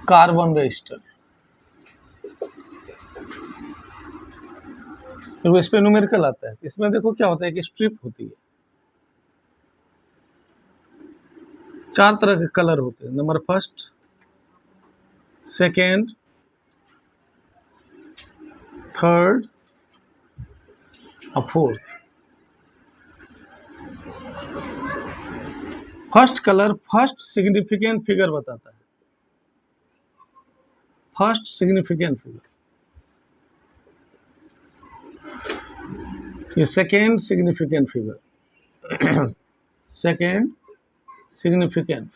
Carbon register. देखो इस पे न्यूमेरिकल आता है, इसमें देखो क्या होता है कि स्ट्रिप होती है, 4 तरह के कलर होते हैं, नंबर फर्स्ट, सेकेंड, थर्ड और fourth. First colour first significant figure बताता है, फर्स्ट सिग्निफिकेंट फिगर। ये second significant figure, second significant,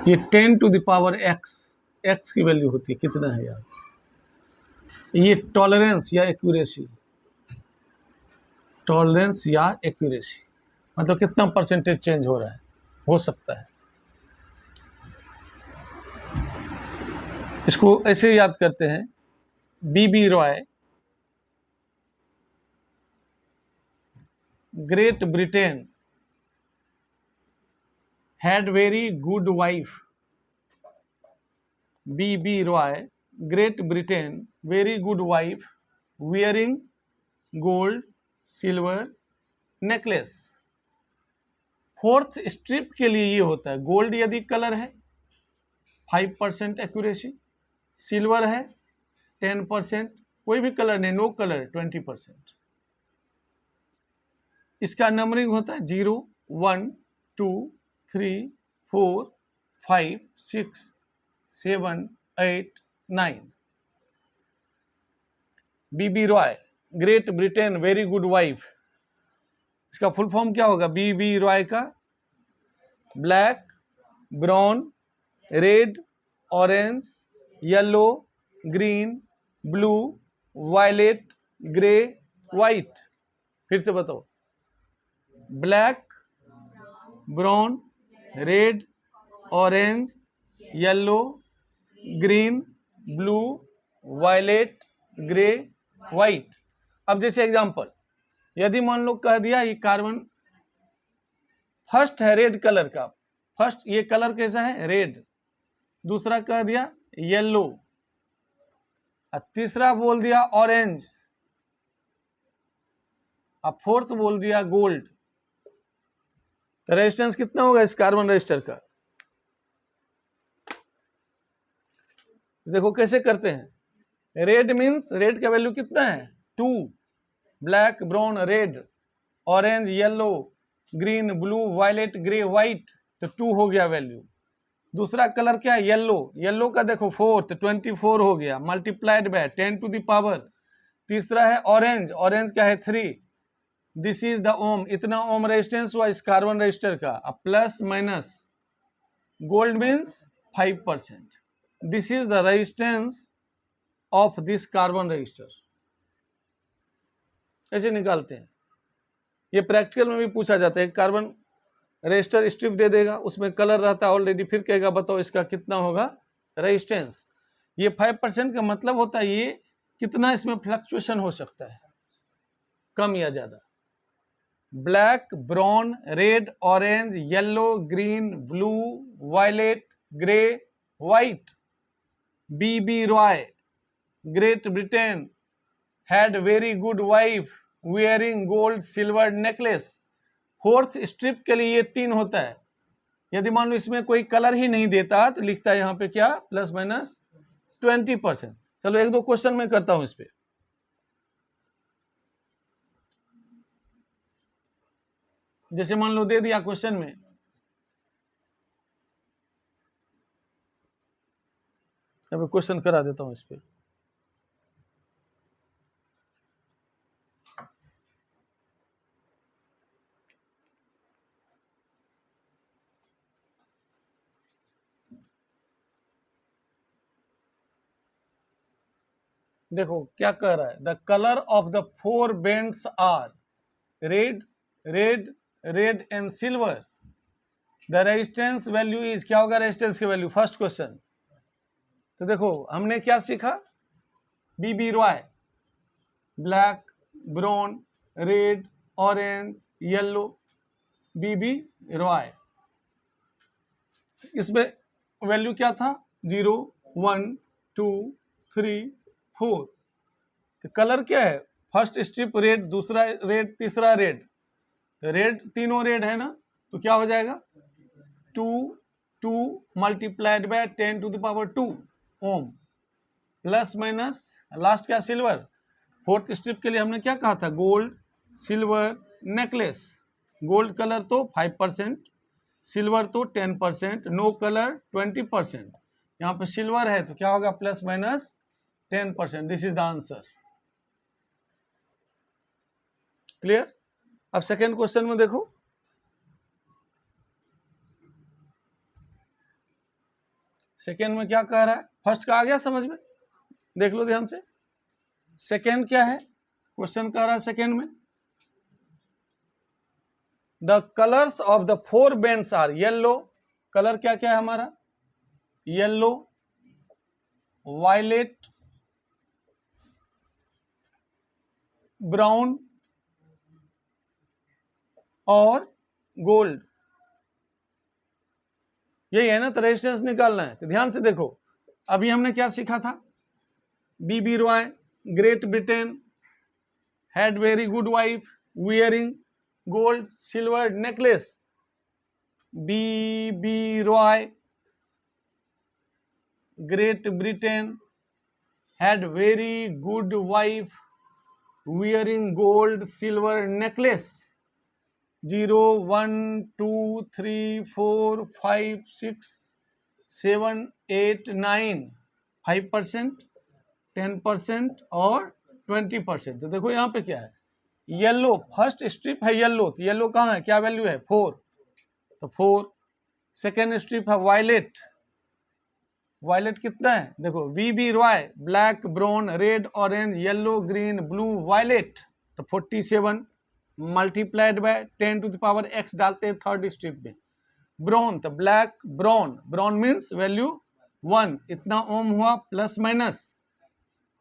ये 10 to the power x, x की वैल्यू होती है, कितना है यार। ये टॉलरेंस या एक्यूरेसी, टॉलरेंस या एक्यूरेसी मतलब कितना परसेंटेज चेंज हो रहा है, हो सकता है। इसको ऐसे याद करते हैं, B B Roy great Britain had very good wife. B.B. Roy, Great Britain, very good wife, wearing gold, silver necklace. Fourth strip के लिए ये होता है, गोल्ड यदि कलर है 5% एक्यूरेसी, सिल्वर है 10%, कोई भी कलर नहीं, नो कलर 20%। इसका नंबरिंग होता है 0, 1, 2, 3, 4, 5, 6, 7, 8, 9। B B Roy great Britain very good wife, इसका फुल फॉर्म क्या होगा? बीबी रॉय का black, brown, red, orange, yellow, green, blue, violet, grey, white. फिर से बताओ, black, brown, red, orange, yellow, green, blue, violet, grey, white. अब जैसे एग्जांपल, यदि मान लो कह दिया ये कार्बन फर्स्ट है रेड कलर का, फर्स्ट ये कलर कैसा है? रेड। दूसरा कह दिया येलो, और तीसरा बोल दिया ऑरेंज, और फोर्थ बोल दिया गोल्ड। तो रेजिस्टेंस कितना होगा इस कार्बन रजिस्टर का? देखो कैसे करते हैं, रेड मीन्स रेड का वैल्यू कितना है? 2, black, brown, red, orange, yellow, green, blue, violet, grey, white, तो 2 हो गया वैल्यू। दूसरा कलर क्या है? येलो, येलो का देखो 4, तो 24 हो गया, multiplied by 10 to the power. तीसरा है ऑरेंज, ऑरेंज क्या है? 3, दिस इज द ओम, इतना ओम रेजिस्टेंस हुआ इस कार्बन रजिस्टर का। अब plus minus, gold means 5%, this is the resistance of this carbon register. ऐसे निकालते हैं, ये प्रैक्टिकल में भी पूछा जाता है। कार्बन रजिस्टर स्ट्रिप दे देगा, उसमें कलर रहता है ऑलरेडी, फिर कहेगा बताओ इसका कितना होगा रेजिस्टेंस। ये 5% का मतलब होता है ये कितना इसमें फ्लक्चुएशन हो सकता है, कम या ज्यादा। Black, brown, red, orange, yellow, green, blue, violet, grey, white. B B Roy great Britain had very good wife wearing gold silver necklace. Fourth strip के लिए ये 3 होता है। यदि मान लो इसमें कोई कलर ही नहीं देता तो लिखता है यहाँ पे क्या? Plus minus 20%। चलो 1-2 क्वेश्चन मैं करता हूं इस पे। जैसे मान लो दे दिया क्वेश्चन में, अब क्वेश्चन करा देता हूं इस पे। देखो क्या कह रहा है, the colour of the 4 bands are red, red, red and silver. The resistance value is, क्या होगा रेजिस्टेंस की वैल्यू? First question. तो देखो हमने क्या सीखा? B B ROY black, brown, red, orange, yellow, B B ROY. इसमें वैल्यू क्या था 0 1 2 3 4। तो कलर क्या है, फर्स्ट स्ट्रिप रेड, दूसरा रेड, तीसरा रेड। तो रेड, तीनों रेड है ना, तो क्या हो जाएगा 2 2 multiplied by 10 to the power 2 ohm plus minus last क्या सिल्वर। फोर्थ स्ट्रिप के लिए हमने क्या कहा था, gold silver necklace. Gold colour तो 5%, सिल्वर तो 10%, नो कलर 20%। यहाँ पे सिल्वर है तो क्या होगा plus minus 10%। This is the answer. Clear. अब सेकेंड क्वेश्चन में देखो, सेकेंड में क्या कह रहा है, फर्स्ट का आ गया समझ में, देख लो ध्यान से। सेकेंड क्या है, क्वेश्चन कह रहा है सेकेंड में the colours of the 4 bands are yellow. Colour क्या क्या है हमारा, येलो, वायलेट, ब्राउन और गोल्ड। यही है ना, तो रेजिस्टेंस निकालना है। तो ध्यान से देखो, अभी हमने क्या सीखा था, B B Roy great Britain had very good wife wearing gold silver necklace. B B Roy great Britain had very good wife wearing gold silver necklace। 0 1 2 3 4 5 6 7 8 9 5%, 10% और 20%। तो देखो यहाँ पे क्या है, येलो, फर्स्ट स्ट्रिप है येलो, तो येलो कहाँ है, क्या वैल्यू है 4, तो 4। सेकेंड स्ट्रिप है वायलेट, वायलेट कितना है, देखो B B ROY black brown red orange yellow green blue violet, तो 47 multiplied by 10 to the power x डालते हैं थर्ड स्ट्रिप में। ब्राउन तो black brown, brown means value 1, इतना ओम हुआ plus minus.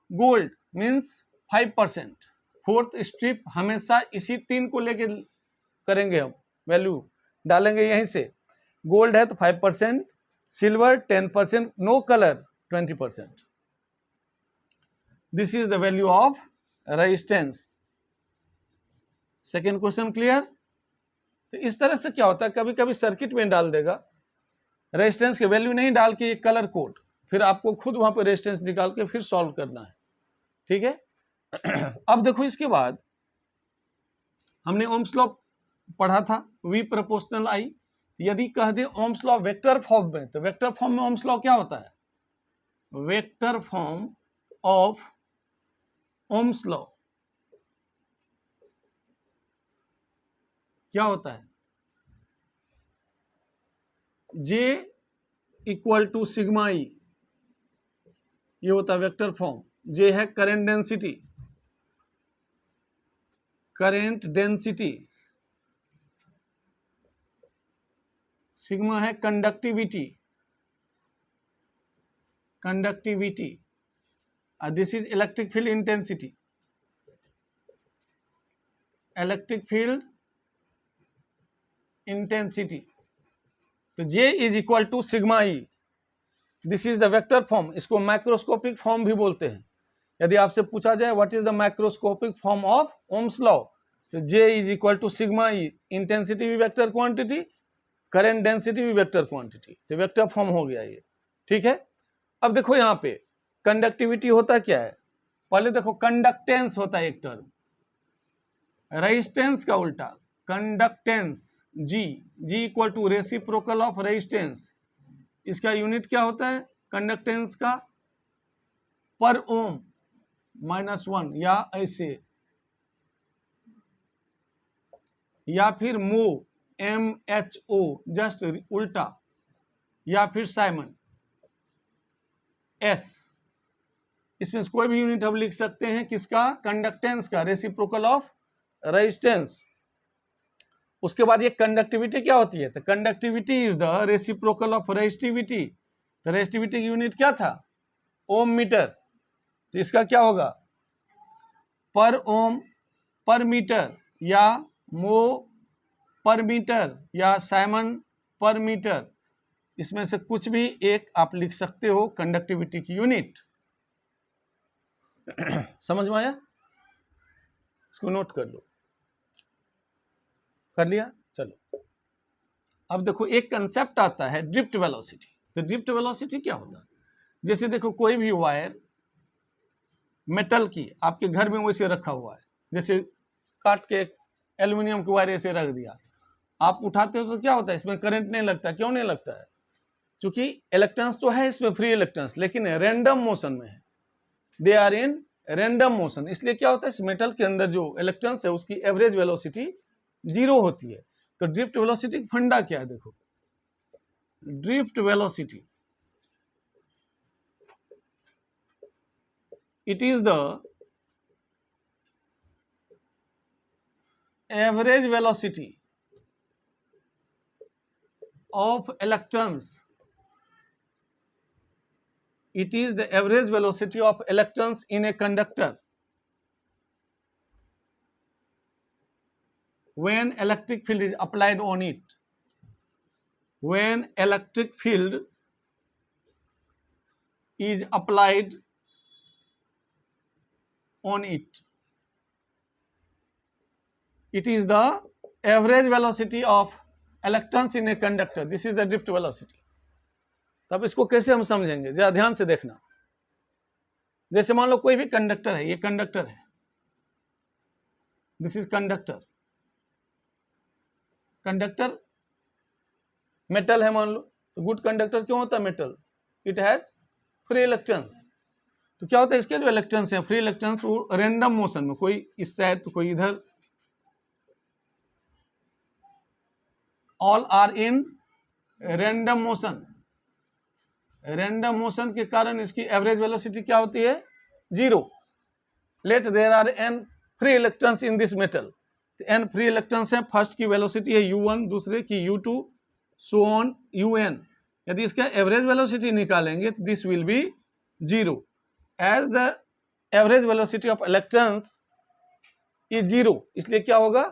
Gold means 5%। Fourth strip हमेशा इसी 3 को लेके करेंगे, हम वैल्यू डालेंगे यहीं से। गोल्ड है तो 5%, silver 10%, no colour 20%। This is the value of resistance. Second question clear. तो इस तरह से क्या होता है, कभी कभी सर्किट में डाल देगा, रेजिस्टेंस की वैल्यू नहीं डाल के ये कलर कोड, फिर आपको खुद वहां पर रेजिस्टेंस निकाल के फिर सॉल्व करना है, ठीक है। अब देखो इसके बाद हमने ओम्स लॉ पढ़ा था, V प्रोपोर्शनल I। यदि कह दे ओम्स लॉ वेक्टर फॉर्म में, तो वेक्टर फॉर्म में ओम्स लॉ क्या होता है, vector form of ohms law क्या होता है, J equal to sigma E, ये होता है वेक्टर फॉर्म। J है current density, current density, sigma है conductivity, conductivity, this is electric field intensity, electric field intensity. तो J is equal to sigma E, this is the vector form. इसको microscopic form भी बोलते हैं। यदि आपसे पूछा जाए what is the microscopic form of ohms law, तो J is equal to sigma E, intensity भी वेक्टर क्वांटिटी, करंट डेंसिटी भी वेक्टर क्वांटिटी, तो वेक्टर फॉर्म हो गया ये, ठीक है। अब देखो यहाँ पे कंडक्टिविटी होता क्या है, पहले देखो कंडक्टेंस होता है एक टर्म, रेजिस्टेंस का उल्टा conductance, G equal to reciprocal of resistance. इसका यूनिट क्या होता है कंडक्टेंस का, पर ओम -1, या ऐसे, या फिर मो MHO जस्ट उल्टा, या फिर साइमन S। इसमें कोई भी यूनिट हम लिख सकते हैं किसका, कंडक्टेंस का, रेसिप्रोकल ऑफ रेजिस्टेंस। उसके बाद ये कंडक्टिविटी क्या होती है, तो conductivity is the reciprocal of resistivity. तो रेजिस्टिविटी की यूनिट क्या था, ओम मीटर, तो इसका क्या होगा पर ओम पर मीटर, या मो पर मीटर, या साइमन पर मीटर। इसमें से कुछ भी एक आप लिख सकते हो कंडक्टिविटी की यूनिट। समझ में आया? इसको नोट कर लो। कर लिया? चलो अब देखो एक कंसेप्ट आता है ड्रिफ्ट वेलोसिटी। तो ड्रिफ्ट वेलोसिटी क्या होता है? जैसे देखो कोई भी वायर मेटल की आपके घर में वैसे रखा हुआ है, जैसे काट के एल्युमिनियम की वायर ऐसे रख दिया, आप उठाते हो तो क्या होता है? इसमें करंट नहीं लगता। क्यों नहीं लगता है? क्योंकि इलेक्ट्रॉन्स तो है इसमें, फ्री इलेक्ट्रॉन्स, लेकिन रैंडम मोशन में है, they are in random motion. इसलिए क्या होता है, इस मेटल के अंदर जो इलेक्ट्रॉन्स है उसकी एवरेज वेलोसिटी 0 होती है। तो ड्रिफ्ट वेलोसिटी फंडा क्या है? देखो drift velocity, it is the average velocity of electrons. It is the average velocity of electrons in a conductor when electric field is applied on it. When electric field is applied on it, it is the average velocity of electrons in a conductor. This is the drift velocity. तब इसको कैसे हम समझेंगे, जरा ध्यान से देखना। जैसे मान लो कोई भी कंडक्टर है, ये कंडक्टर है, this is conductor. Conductor metal है मान लो, तो गुड कंडक्टर क्यों होता है metal? It has free electrons. तो क्या होता है, इसके जो इलेक्ट्रॉन्स हैं फ्री इलेक्ट्रॉन्स वो रैंडम मोशन में, कोई इस साइड तो कोई इधर, all are in random motion. Random motion के कारण इसकी एवरेज वेलोसिटी क्या होती है? 0। Let there are n free electrons in this metal. n free electrons है, फर्स्ट की वेलोसिटी है u1, दूसरे की u2, सो ऑन un। यदि इसका एवरेज वेलोसिटी निकालेंगे तो this will be 0। As the average velocity of electrons is 0, इसलिए क्या होगा?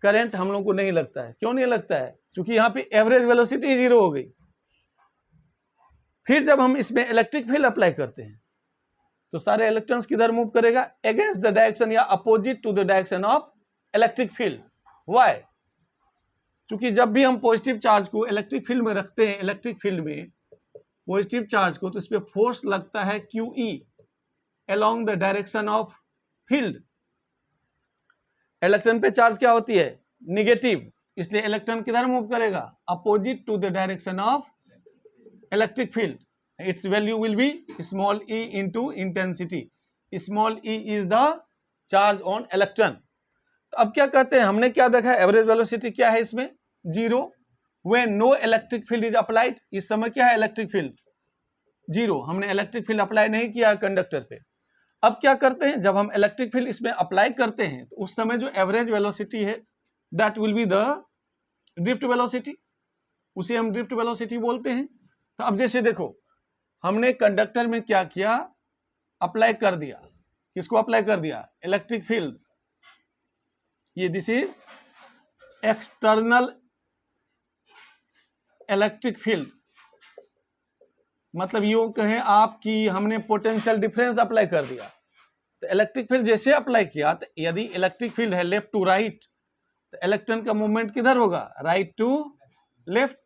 करंट हम लोग को नहीं लगता है। क्यों नहीं लगता है? क्योंकि यहाँ पे एवरेज वेलोसिटी 0 हो गई। फिर जब हम इसमें इलेक्ट्रिक फील्ड अप्लाई करते हैं तो सारे इलेक्ट्रॉन्स किधर मूव करेगा? अगेंस्ट द डायरेक्शन या opposite to the direction of electric field. Why? क्योंकि जब भी हम पॉजिटिव चार्ज को इलेक्ट्रिक फील्ड में रखते हैं, इलेक्ट्रिक फील्ड में पॉजिटिव चार्ज को, तो इस पर फोर्स लगता है QE along the direction of field. Electron पे चार्ज क्या होती है? निगेटिव, इसलिए इलेक्ट्रॉन किधर मूव करेगा? Opposite to the direction of electric field. Its value will be small e into intensity. Small e is the charge on electron. तो अब क्या कहते हैं, हमने क्या देखा? एवरेज वेलोसिटी क्या है इसमें? 0। When no electric field is applied, इस समय क्या है? Electric field 0। हमने इलेक्ट्रिक फील्ड अप्लाई नहीं किया कंडक्टर पे। अब क्या करते हैं, जब हम इलेक्ट्रिक फील्ड इसमें अप्लाई करते हैं तो उस समय जो एवरेज वेलोसिटी है that will be the drift velocity, उसे हम ड्रिफ्ट वेलोसिटी बोलते हैं। तो अब जैसे देखो हमने कंडक्टर में क्या किया? अप्लाई कर दिया। किसको अप्लाई कर दिया? Electric field. ये this is external electric field, मतलब यूं कहें आप कि हमने पोटेंशियल डिफरेंस अप्लाई कर दिया। तो इलेक्ट्रिक फील्ड जैसे अप्लाई किया, तो यदि इलेक्ट्रिक फील्ड है लेफ्ट टू राइट, तो इलेक्ट्रॉन का मूवमेंट किधर होगा? Right to left.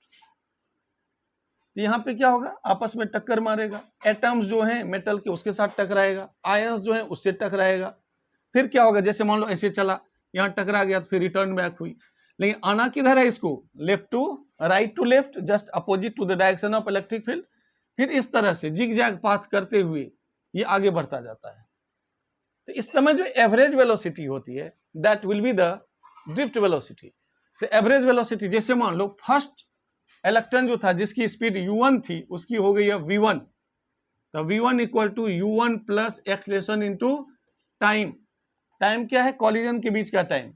तो यहाँ पे क्या होगा? आपस में टक्कर मारेगा। एटम्स जो हैं मेटल के उसके साथ टकराएगा, आयंस जो हैं उससे टकराएगा। फिर क्या होगा? जैसे मान लो ऐसे चला, यहाँ टकरा गया तो फिर रिटर्न बैक हुई, लेकिन आना किधर है इसको? Left to right to left, just opposite to the direction of electric field. फिर इस तरह से जिग जैग पाथ करते हुए ये आगे बढ़ता जाता है। तो इस समय जो एवरेज वेलोसिटी होती है that will be the drift velocity. तो एवरेज वेलोसिटी, जैसे मान लो फर्स्ट इलेक्ट्रॉन जो था जिसकी स्पीड u1 थी उसकी हो गई है v1, तो v1 equal to u1 plus acceleration into time. Time क्या है? कॉलिजन के बीच का टाइम।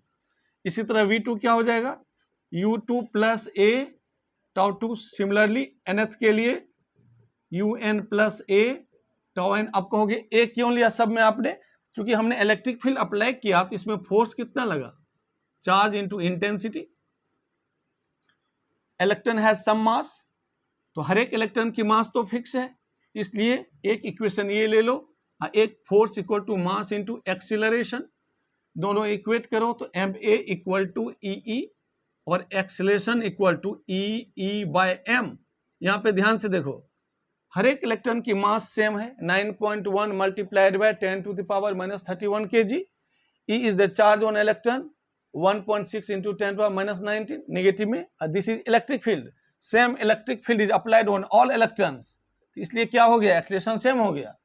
इसी तरह v2 क्या हो जाएगा? u2 plus a tau 2। Similarly nth के लिए un plus a tau n। अब कहोगे a क्यों लिया सब में आपने? क्योंकि हमने इलेक्ट्रिक फील्ड अप्लाई किया तो इसमें फोर्स कितना लगा? Charge into intensity. Electron has some mass, तो हर एक इलेक्ट्रॉन की मास तो फिक्स है, इसलिए एक इक्वेशन ये ले लो, एक force equal to mass into acceleration, दोनों इक्वेट करो तो M A equal to E और acceleration equal to E by M. यहाँ पे ध्यान से देखो, हर एक इलेक्ट्रॉन की मास सेम है, 9.1 multiplied by 10 to the power -31 kg। E is the charge on electron, 1.6 into 10 to -19 negative में। This is electric field, same electric field is applied on all electrons, इसलिए क्या हो गया, एक्सीलरेशन सेम हो गया।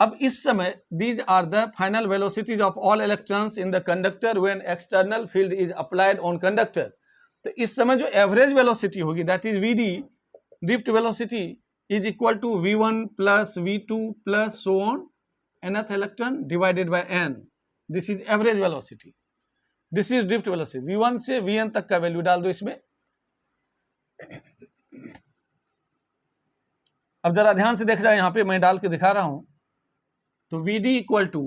अब इस समय these are the final velocities of all electrons in the conductor when external field is applied on conductor. तो इस समय जो एवरेज वेलोसिटी होगी that is V D, drift velocity, is equal to v1 plus v2 plus so on nth electron divided by n। This is average velocity, this is drift velocity. v1 से vn तक का value डाल दो इसमें। अब जरा ध्यान से देख रहा है, यहाँ पे मैं डाल के दिखा रहा हूं, तो Vd इक्वल टू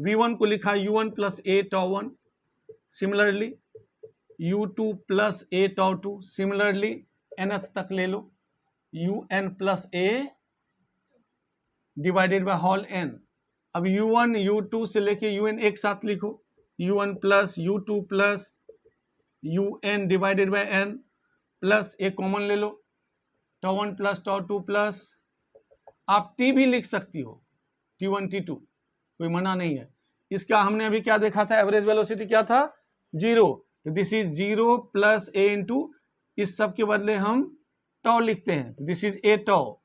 V1 को लिखा U1 plus A tau 1, similarly U2 plus A tau 2, similarly nth तक ले लो UN plus A divided by whole n। अब U1 U2 से लेके UN एक साथ लिखो, U1 plus U2 plus UN divided by n plus A common ले लो, टाउ 1 प्लस टाउ 2 प्लस, आप T भी लिख सकती हो, T1 T2, कोई मना नहीं है। इसका हमने अभी क्या देखा था, एवरेज वेलोसिटी क्या था, 0, तो this is 0 plus A into, इस सब के बदले हम टाउ लिखते हैं, तो this is A tau,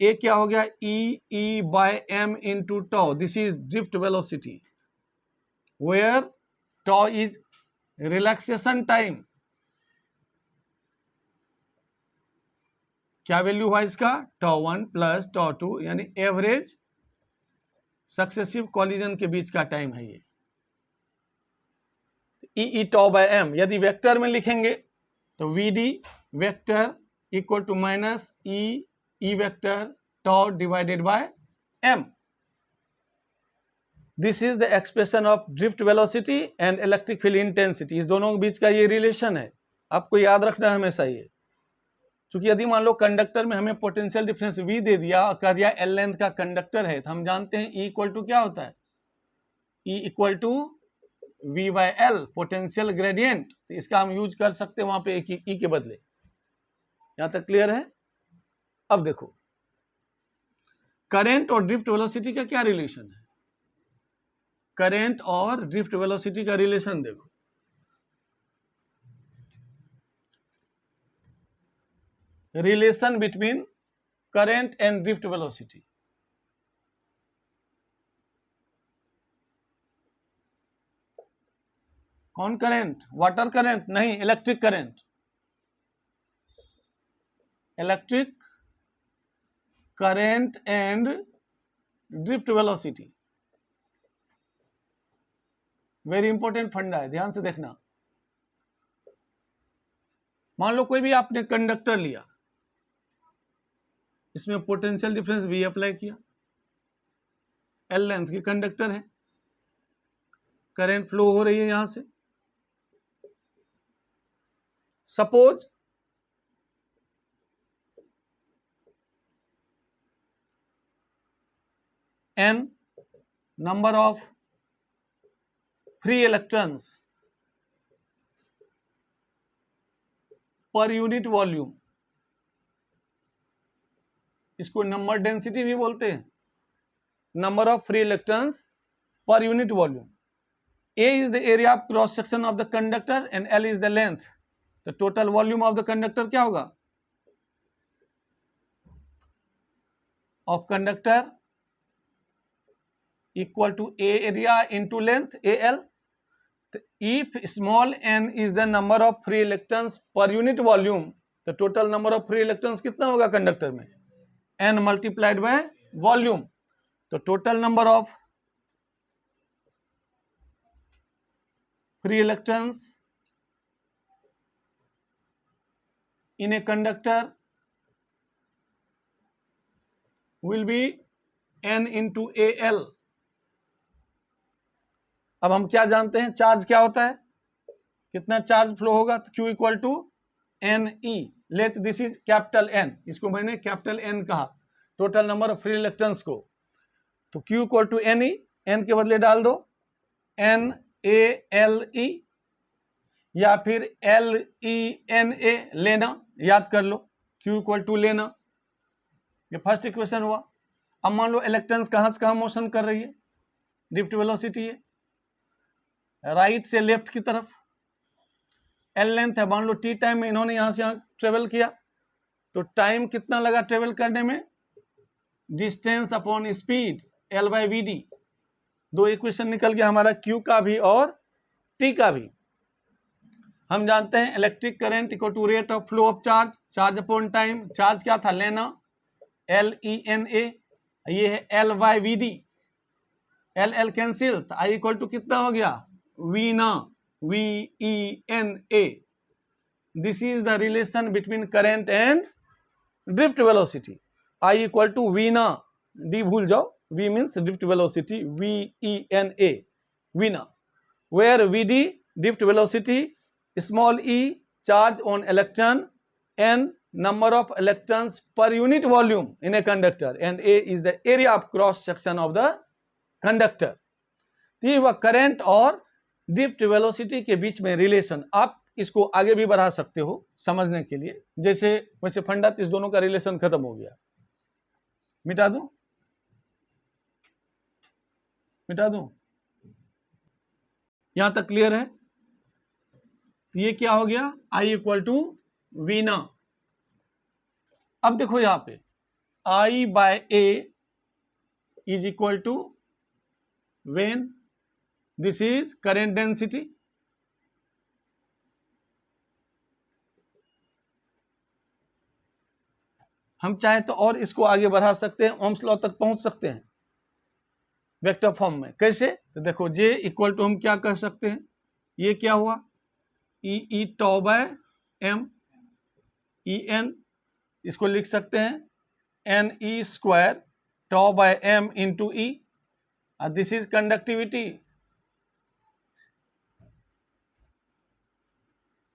A क्या हो गया, E by M into tau. This is drift velocity where tau is relaxation time. क्या वैल्यू हुआ इसका, टाउ 1 प्लस टाउ 2, यानी एवरेज सक्सेसिव कॉलिजन के बीच का टाइम है ये, ई टाउ बाय एम। यदि वेक्टर में लिखेंगे तो V D vector equal to minus E vector tau divided by M. This is the expression of drift velocity and electric field intensity, इस दोनों के बीच का ये रिलेशन है, आपको याद रखना है हमेशा ये। क्योंकि यदि मान लो कंडक्टर में हमें पोटेंशियल डिफरेंस V दे दिया और कह दिया L लेंथ का कंडक्टर है, तो हम जानते हैं E इक्वल टू क्या होता है, E equal to V by L, potential gradient. तो इसका हम यूज कर सकते हैं वहां पे E के बदले। यहां तक क्लियर है। अब देखो करंट और ड्रिफ्ट वेलोसिटी का क्या रिलेशन है, करंट और ड्रिफ्ट वेलोसिटी का रिलेशन देखो, relation between current and drift velocity। कौन करंट, वाटर करंट नहीं, electric current, electric current and drift velocity, very important फंडा है, ध्यान से देखना। मान लो कोई भी आपने कंडक्टर लिया, इसमें पोटेंशियल डिफरेंस V अप्लाई किया, L लेंथ की कंडक्टर है, करंट फ्लो हो रही है यहां से। Suppose n number of free electrons per unit volume, इसको नंबर डेंसिटी भी बोलते हैं, number of free electrons per unit volume. A is the area of cross section of the conductor and L is the length, तो total volume of the conductor क्या होगा, of conductor equal to A area into length AL। If small n is the number of free electrons per unit volume, तो total number of free electrons कितना होगा conductor में, n multiplied by volume. तो total number of free electrons in a conductor will be n into AL। अब हम क्या जानते हैं, चार्ज क्या होता है, कितना चार्ज फ्लो होगा, तो Q equal to N E, let this is capital N, इसको मैंने कैपिटल एन कहा, total number of free reluctance को, तो Q equal to N E, N के बदले डाल दो NaLe या फिर LeNa लेना, याद कर लो, Q इक्वल टू लेना, ये फर्स्ट इक्वेशन हुआ। अब मान लो इलेक्ट्रॉन्स कहाँ से कहाँ मोशन कर रही है, ड्रिफ्ट वेलोसिटी है राइट से लेफ्ट की तरफ, एल लेंथ है, मान लो टी टाइम में इन्होंने यहाँ से यहाँ ट्रेवल किया, तो टाइम कितना लगा ट्रेवल करने में, distance upon speed L by V D, दो इक्वेशन निकल गया हमारा Q का भी और T का भी। हम जानते हैं electric current equal to rate of flow of charge, charge upon time, charge क्या था लेना LeNa, ये है L by V D, L cancel, तो I इक्वल टू कितना हो गया वीना, VENA, this is the relation between current and drift velocity, I equal to वीना, डी भूल जाओ, V means drift velocity, VENA, Veena, where VD drift velocity, small e charge on electron, n number of electrons per unit volume in a conductor, and A is the area of cross section of the conductor। तो ये हुआ current और drift velocity के बीच में relation. आप इसको आगे भी बढ़ा सकते हो समझने के लिए, जैसे वैसे फंडा इस दोनों का रिलेशन खत्म हो गया, मिटा दूं, मिटा दूं, यहां तक क्लियर है। तो ये क्या हो गया I इक्वल टू वीना। अब देखो यहां पे I by A is equal to वेन, दिस इज करेंट डेंसिटी, हम चाहे तो और इसको आगे बढ़ा सकते हैं, ओम्स लॉ तक पहुंच सकते हैं वेक्टर फॉर्म में। कैसे, तो देखो J इक्वल टू हम क्या कह सकते हैं, ये क्या हुआ E tau by M, EN, इसको लिख सकते हैं NE square tau by M into E, this is conductivity.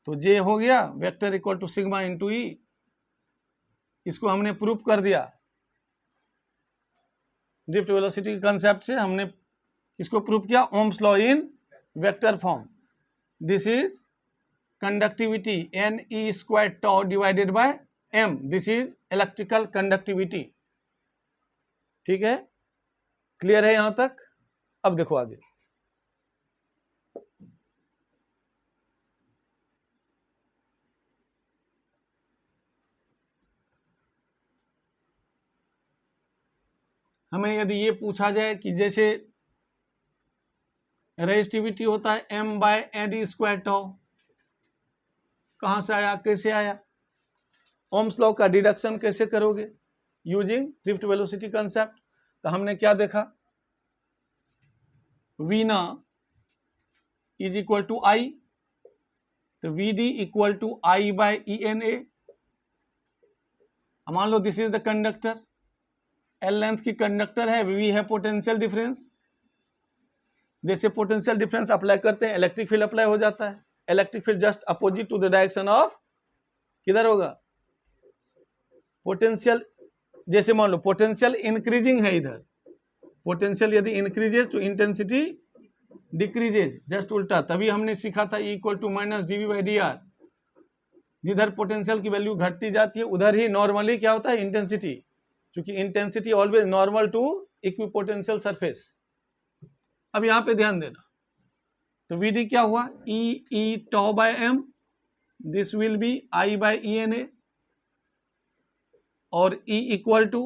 तो J हो गया vector equal to sigma into E, इसको हमने प्रूफ कर दिया ड्रिफ्ट वेलोसिटी के कंसेप्ट से, हमने इसको प्रूफ किया Ohm's law in vector form. This is conductivity NE square tau divided by M, this is electrical conductivity. ठीक है, क्लियर है यहां तक। अब देखो आगे, हमें यदि ये पूछा जाए कि जैसे रेजिस्टिविटी होता है M बाय NE स्क्वायर टॉ, कहां से आया, कैसे आया, ओम्स लॉ का डिडक्शन कैसे करोगे यूजिंग ड्रिफ्ट वेलोसिटी कंसेप्ट। तो हमने क्या देखा, वीना इज इक्वल टू I, तो VD equal to I by ENA, मान लो this is the conductor, L length की कंडक्टर है, V है पोटेंशियल डिफरेंस, जैसे पोटेंशियल डिफरेंस अप्लाई करते हैं इलेक्ट्रिक फील्ड अप्लाई हो जाता है, electric field just opposite to the direction of, किधर होगा पोटेंशियल, जैसे मान लो पोटेंशियल इंक्रीजिंग है इधर, पोटेंशियल यदि इंक्रीजेज तो इंटेंसिटी डिक्रीजेज, जस्ट उल्टा। तभी हमने सीखा था E equal to minus dV by dr, जिधर पोटेंशियल की वैल्यू घटती जाती है उधर ही नॉर्मली क्या होता है इंटेंसिटी, क्योंकि intensity always normal to equipotential surface. अब यहां पे ध्यान देना, तो VD क्या हुआ E tau by M, this will be I by ENA, और E equal to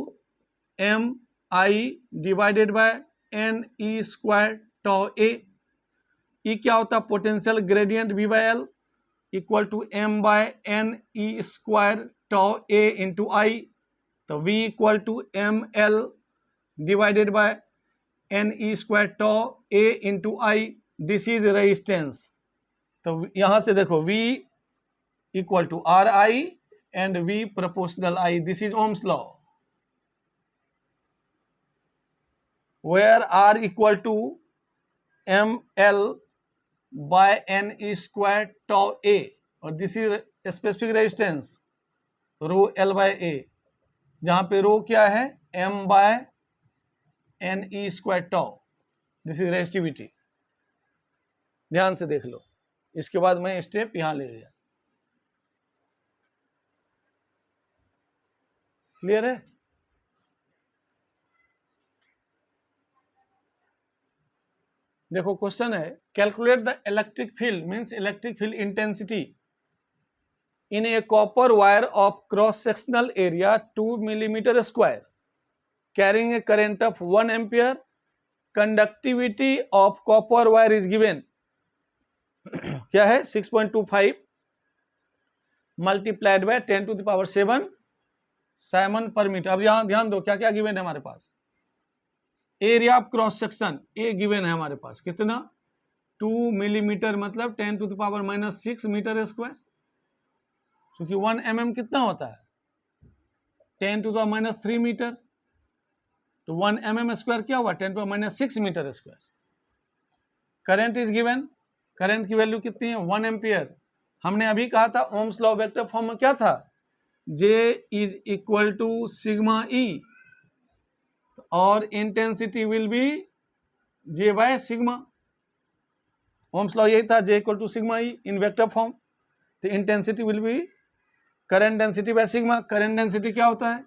MI divided by NE square tau A, E क्या होता है potential gradient V by L equal to M by NE square tau A into I, तो V equal to ML divided by NE square tau A into I, this is resistance. तो यहां से देखो V equal to RI and V proportional I, this is Ohm's law, where R equal to ML by NE square tau A, और this is specific resistance rho L by A, जहाँ पे rho क्या है m by N E square tau, this is resistivity. ध्यान से देख लो, इसके बाद मैं स्टेप यहाँ ले गया। क्लियर है? देखो क्वेश्चन है, calculate the electric field means electric field intensity in a copper wire of cross sectional area 2 millimetre square carrying a current of 1 ampere, conductivity of copper wire is given क्या है 6.25 multiplied by 10 to the power 7 siemens per metre. अब यहां ध्यान दो क्या क्या given है हमारे पास। Area of cross section A given है हमारे पास, कितना 2 मिलीमीटर मतलब 10 to the power -6 metre square, क्योंकि 1 mm कितना होता है 10 टू द -3 मीटर, तो 1 mm स्क्वायर क्या हुआ 10 to the -6 metre square. Current is given, current की वैल्यू कितनी है 1 एम्पियर। हमने अभी कहा था ओम्स लॉ वेक्टर फॉर्म में क्या था, J is equal to sigma E और intensity will be J by sigma. Ohm's law यही था, J equal to sigma E in vector form, तो intensity will be current density by sigma. Current density क्या होता है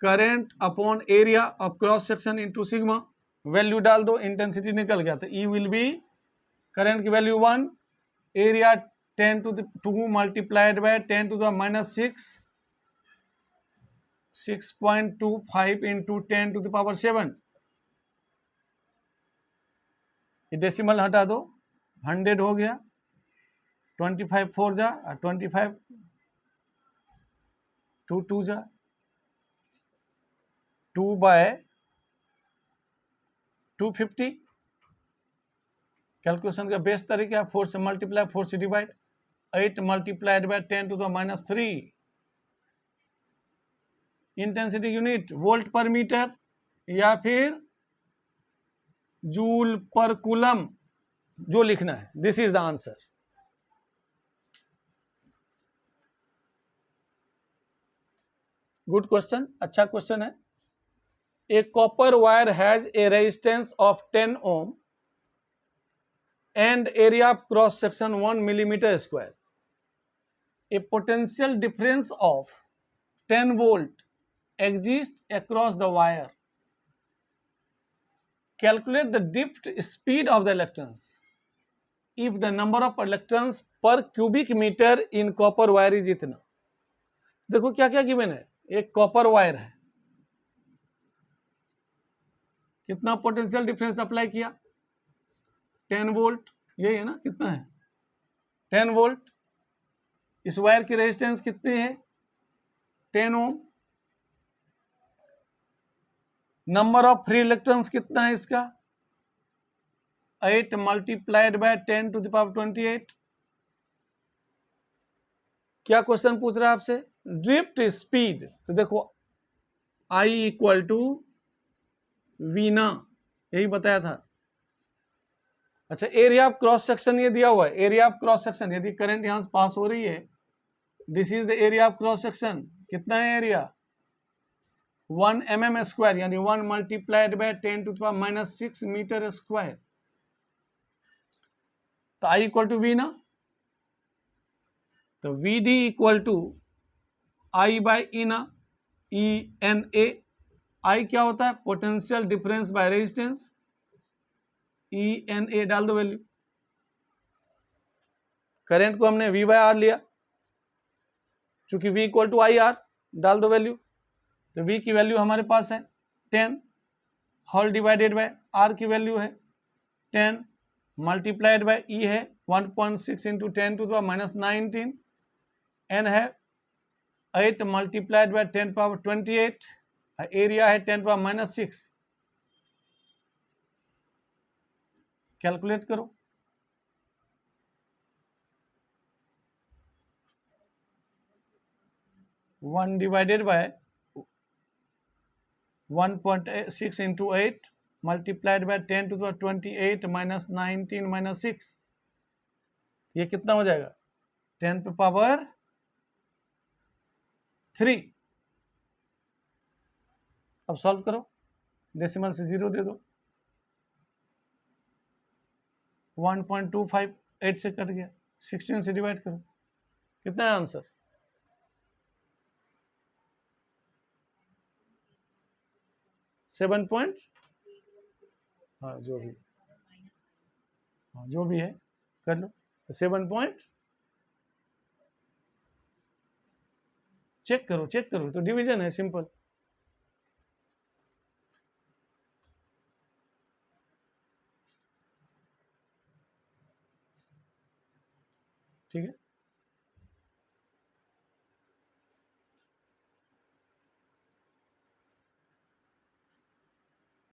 current upon area of cross section into sigma, value डाल दो intensity निकल गया, तो E विल बी करंट की value 1, area 10 to the 2 multiplied by 10 to the -6 6.25 into 10 to the power 7, ये डेसिमल हटा दो 100 हो गया, 25 4 जा और 25 2 2 जा 2 बाय 250। कैलकुलेशन का बेस्ट तरीका है 4 से मल्टीप्लाई 4 से divide, 8 multiplied by 10 to the -3। Intensity unit volt per metre या फिर जूल पर कूलम, जो लिखना है, this is the answer. Good question, अच्छा क्वेश्चन है। A copper wire has a resistance of 10 ohm and area of cross section 1 millimetre square. A potential difference of 10 volt exists across the wire. Calculate the drift speed of the electrons if the number of electrons per cubic meter in copper wire is इतना। देखो क्या क्या given है, एक copper wire है, कितना potential difference apply किया 10 volt, यही है ना, कितना है 10 वोल्ट। इस वायर की रेजिस्टेंस कितनी है 10 ohm. Number of free electrons कितना है इसका 8 multiplied by 10 to the power 28। क्या क्वेश्चन पूछ रहा है आपसे ड्रिफ्ट स्पीड, तो देखो I इक्वल टू वीना, यही बताया था। अच्छा एरिया ऑफ क्रॉस सेक्शन ये दिया हुआ है, एरिया ऑफ क्रॉस सेक्शन, यदि करंट यहां से पास हो रही है, this is the area of cross section, कितना है एरिया 1 mm स्क्वायर, यानी 1 multiplied by 10 to the power -6 metre square. तो I इक्वल टू वी ना, तो V D equal to I by E ना, ई एन ए। I क्या होता है potential difference by resistance, E N A डाल दो वैल्यू। करंट को हमने V बाय आर लिया, चूंकि V equal to I R, डाल दो वैल्यू, तो V की वैल्यू हमारे पास है 10 होल डिवाइडेड बाय R की वैल्यू है 10 मल्टीप्लाइड बाय E है 1.6 इंटू 10 टू द -19, N है 8 मल्टीप्लाइड बाय 10 पावर 28, एरिया है 10 पावर -6। कैलकुलेट करो, one divided by 1.6 into 8 multiplied by 10 to the 28 -19 -6, ये कितना हो जाएगा 10 पे पावर 3। अब सॉल्व करो, डेसिमल से 0 दे दो, 1.25 8 से कट गया, 16 से डिवाइड करो, कितना है आंसर? 7 पॉइंट, हाँ जो भी, हाँ जो भी है कर लो। तो 7 पॉइंट, चेक करो तो डिवीजन है सिंपल। ठीक है।